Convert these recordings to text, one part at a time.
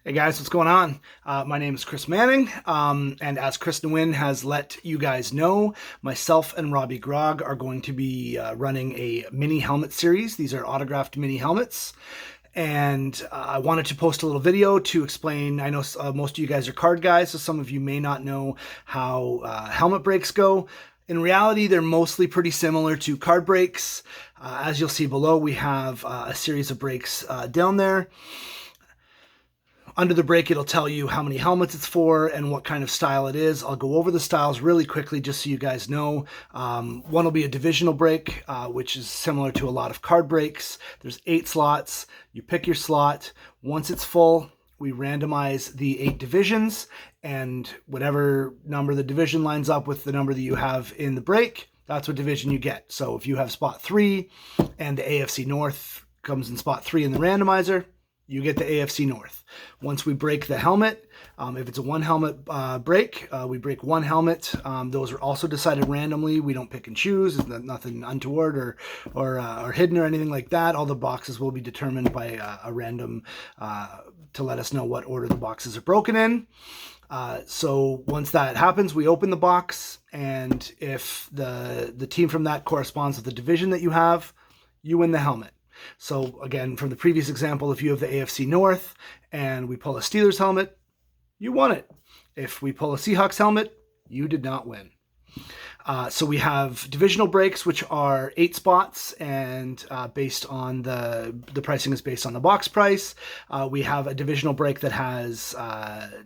Hey guys, what's going on? My name is Chris Manning, and as Kristen Wynn has let you guys know, myself and Robbie Grog are going to be running a mini helmet series. These are autographed mini helmets, and I wanted to post a little video to explain. I know most of you guys are card guys, so some of you may not know how helmet breaks go. In reality, they're mostly pretty similar to card breaks. As you'll see below, we have a series of breaks down there. Under the break, it'll tell you how many helmets it's for and what kind of style it is. I'll go over the styles really quickly just so you guys know. One will be a divisional break, which is similar to a lot of card breaks. There's 8 slots. You pick your slot. Once it's full, we randomize the 8 divisions, and whatever number the division lines up with the number that you have in the break, that's what division you get. So if you have spot 3 and the AFC North comes in spot 3 in the randomizer, you get the AFC North. Once we break the helmet, if it's a one helmet break, we break one helmet. Those are also decided randomly. We don't pick and choose. There's nothing untoward or hidden or anything like that. All the boxes will be determined by a random to let us know what order the boxes are broken in. So once that happens, we open the box, and if the team from that corresponds with the division that you have, you win the helmet. So again, from the previous example, if you have the AFC North and we pull a Steelers helmet, you won it. If we pull a Seahawks helmet, you did not win. So we have divisional breaks, which are 8 spots, and based on the pricing is based on the box price. We have a divisional break that has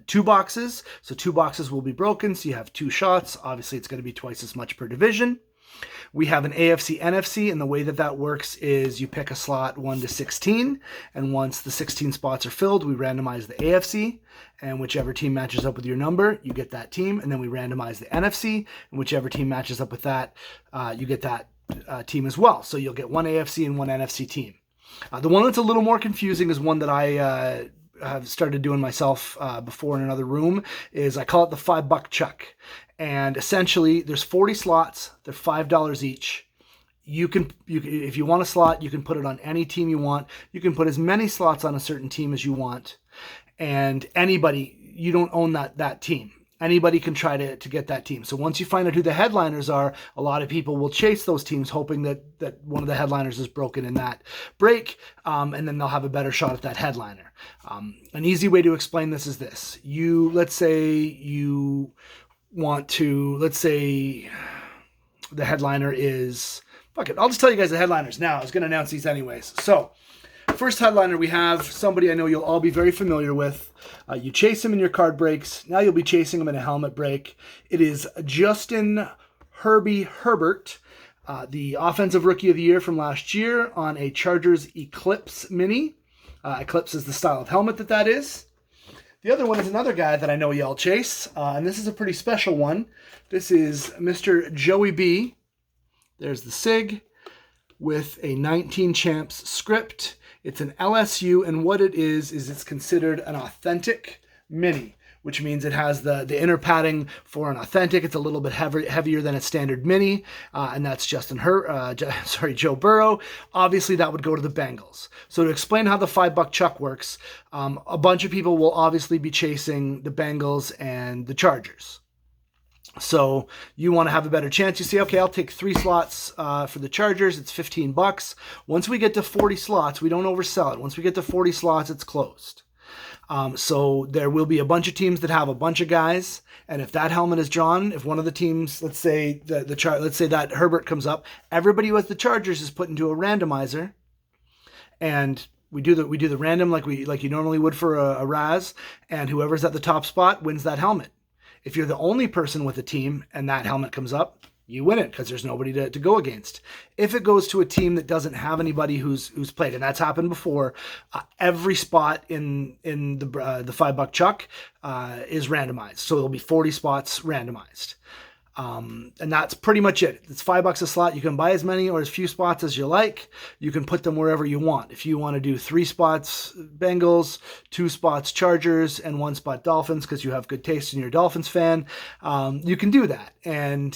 2 boxes. So 2 boxes will be broken, so you have 2 shots. Obviously, it's going to be twice as much per division. We have an AFC NFC, and the way that works is you pick a slot 1 to 16, and once the 16 spots are filled, we randomize the AFC, and whichever team matches up with your number, you get that team, and then we randomize the NFC, and whichever team matches up with that, you get that team as well. So you'll get one AFC and one NFC team. The one that's a little more confusing is one that I have started doing myself before in another room, is I call it the $5 chuck. And essentially, there's 40 slots. They're $5 each. You can, if you want a slot, you can put it on any team you want. You can put as many slots on a certain team as you want. And anybody, you don't own that team. Anybody can try to get that team. So once you find out who the headliners are, a lot of people will chase those teams, hoping that one of the headliners is broken in that break, and then they'll have a better shot at that headliner. An easy way to explain this is this. Let's say the headliner is, fuck it, I'll just tell you guys the headliners now. I was going to announce these anyways. So, first headliner, we have somebody I know you'll all be very familiar with. You chase him in your card breaks. Now you'll be chasing him in a helmet break. It is Justin Herbert, the Offensive Rookie of the Year from last year, on a Chargers Eclipse Mini. Eclipse is the style of helmet that is. The other one is another guy that I know y'all chase, and this is a pretty special one. This is Mr. Joey B. There's the SIG with a 19 Champs script. It's an LSU, and what it is it's considered an authentic mini, which means it has the inner padding for an authentic. It's a little bit heavier than a standard mini, and that's Joe Burrow. Obviously, that would go to the Bengals. So to explain how the $5 chuck works, a bunch of people will obviously be chasing the Bengals and the Chargers. So you want to have a better chance. You say, okay, I'll take 3 slots for the Chargers. It's $15. Once we get to 40 slots, we don't oversell it. Once we get to 40 slots, it's closed. So there will be a bunch of teams that have a bunch of guys, and if that helmet is drawn, if one of the teams, let's say that Herbert comes up, everybody who has the Chargers is put into a randomizer, and we do the random like you normally would for a Raz, and whoever's at the top spot wins that helmet. If you're the only person with a team and that helmet comes up, you win it because there's nobody to go against. If it goes to a team that doesn't have anybody who's played, and that's happened before, every spot in the $5 chuck is randomized. So there'll be 40 spots randomized. And that's pretty much it. It's $5 a slot. You can buy as many or as few spots as you like. You can put them wherever you want. If you want to do 3 spots Bengals, 2 spots Chargers, and 1 spot Dolphins because you have good taste and you're a Dolphins fan, you can do that. And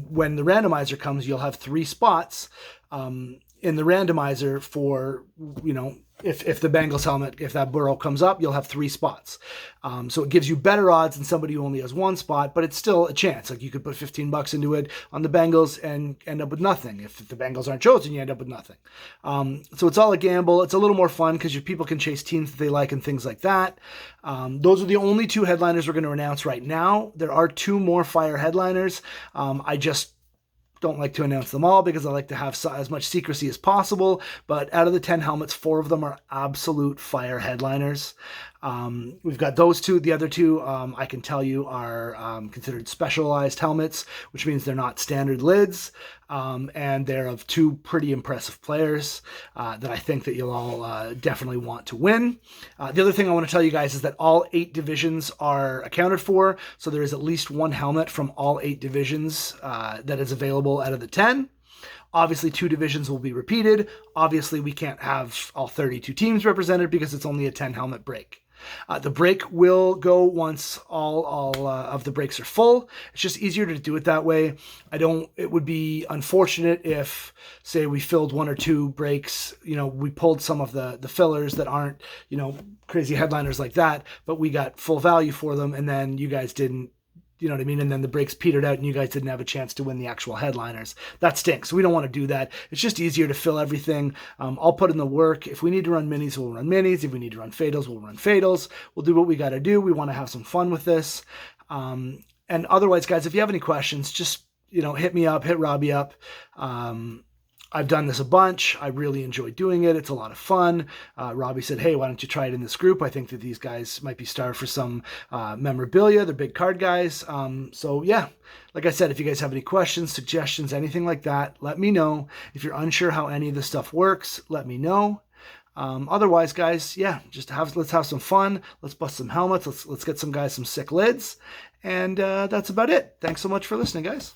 when the randomizer comes, you'll have 3 spots in the randomizer for if the Bengals helmet, if that Burrow comes up, you'll have 3 spots. So it gives you better odds than somebody who only has 1 spot, but it's still a chance. Like, you could put $15 into it on the Bengals and end up with nothing. If the Bengals aren't chosen, you end up with nothing. So it's all a gamble. It's a little more fun because your people can chase teams that they like and things like that. Those are the only 2 headliners we're going to announce right now. There are 2 more Fire headliners. I just don't like to announce them all because I like to have as much secrecy as possible. But out of the 10 helmets, 4 of them are absolute Fire headliners. We've got those 2. The other 2, I can tell you, are considered specialized helmets, which means they're not standard lids. And they're of 2 pretty impressive players that I think that you'll all definitely want to win. The other thing I want to tell you guys is that all 8 divisions are accounted for. So there is at least 1 helmet from all 8 divisions that is available out of the 10. Obviously, 2 divisions will be repeated. Obviously, we can't have all 32 teams represented because it's only a 10 helmet break. The break will go once all of the breaks are full. It's just easier to do it that way. It would be unfortunate if, say, we filled 1 or 2 breaks, we pulled some of the fillers that aren't, crazy headliners like that, but we got full value for them, and then you guys didn't. You know what I mean? And then the breaks petered out and you guys didn't have a chance to win the actual headliners. That stinks. So we don't want to do that. It's just easier to fill everything. I'll put in the work. If we need to run minis, we'll run minis. If we need to run fatals, we'll run fatals. We'll do what we got to do. We want to have some fun with this. And otherwise, guys, if you have any questions, just, hit me up, hit Robbie up. I've done this a bunch. I really enjoy doing it. It's a lot of fun. Robbie said, hey, why don't you try it in this group? I think that these guys might be starved for some memorabilia. They're big card guys. So yeah, like I said, if you guys have any questions, suggestions, anything like that, let me know. If you're unsure how any of this stuff works, let me know. Otherwise, guys, yeah, let's have some fun. Let's bust some helmets. Let's get some guys some sick lids. And that's about it. Thanks so much for listening, guys.